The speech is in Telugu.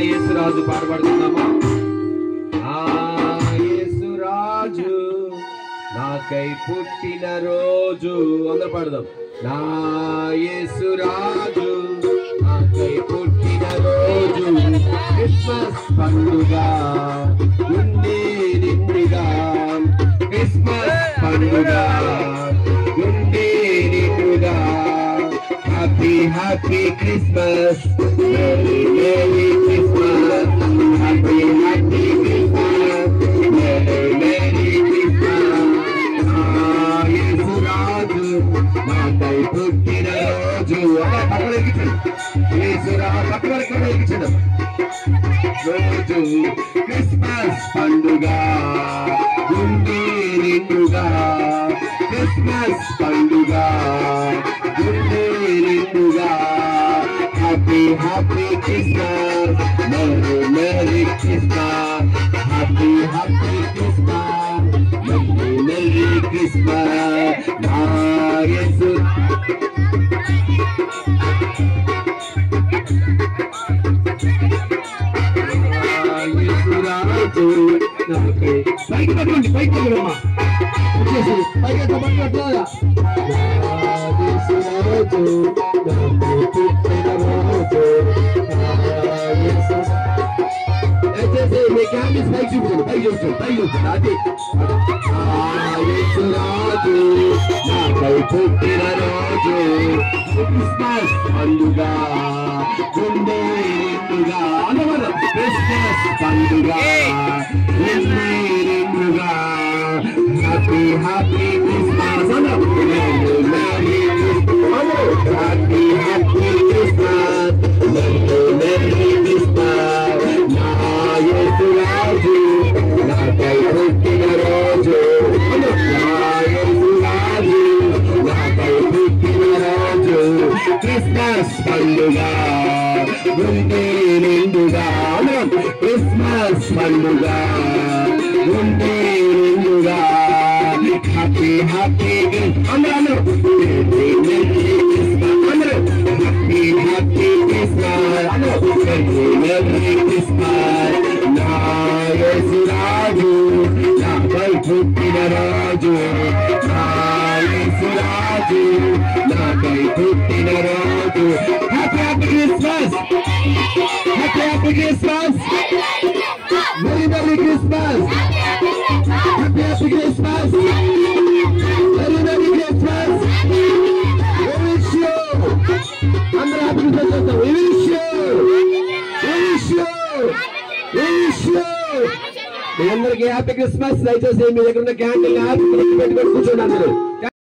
యేసురాజు పాట పాడుకుందామా? నా యేసురాజు నాకై పుట్టిన రోజు, అందరూ పాడదాం. నా యేసురాజు నాకై పుట్టిన రోజు, క్రిస్మస్ పండుగ గుండె నిండుగా, క్రిస్మస్ పండుగ గుండె నిండుగా. Happy happy Christmas, merry merry Christmas, happy happy Christmas, merry merry Christmas. Yesuraju నాకై పుట్టిన రోజు, పక్కన యేసురాజు పక్కన ఎక్కించడం రోజు, క్రిస్మస్ పండుగ గుండె నిండుగా, క్రిస్మస్ పండుగ గుండె నిండుగా. Happy happy Christmas, merry merry Christmas, happy happy Christmas, merry merry Christmas. నా యేసు యేసురాజు నాకై, పైకి పట్టుకోండి, పైకి పట్టుకోమ్మా, వచ్చేసి పైకి పట్టుకోట్లేదా? యేసురాజు నాకై పుట్టిన రోజు, దయచేసి మీ క్యామెరాస్ పైకి చూపించండి, పైకి చూపించండి, పైకి చూపించండి. అది యేసురాజు నాకై పుట్టిన రోజు, క్రిస్మస్ పండుగ గుండె నిండుగా, అందరూ క్రిస్మస్ పండుగ గుండె నిండుగా. Happy happy Christmas, merry merry Christmas, happy happy Christmas, merry merry Christmas. నా యేసురాజు నాకై పుట్టిన రోజు, నా యేసురాజు నాకై పుట్టిన రోజు, క్రిస్మస్ పండుగ గుండె నిండుగా, క్రిస్మస్ పండుగ గుండె నిండుగా. హ్యాపీ హ్యాపీ అందరూ happy happy Christmas, merry Christmas. నా యేసురాజు నాకై పుట్టిన రోజు, నా యేసురాజు నాకై పుట్టిన రోజు. Happy happy Christmas, happy happy Christmas, merry merry Christmas, happy happy Christmas, merry merry Christmas. అందరూ హ్యాపీ క్రిస్మస్ చేస్తాం. మీ అందరికీ హ్యాపీ క్రిస్మస్. దయచేసి మీ దగ్గర ఉన్న క్యాండిల్ హ్యాపీ పెట్టుకొని కూర్చోండి అందరూ.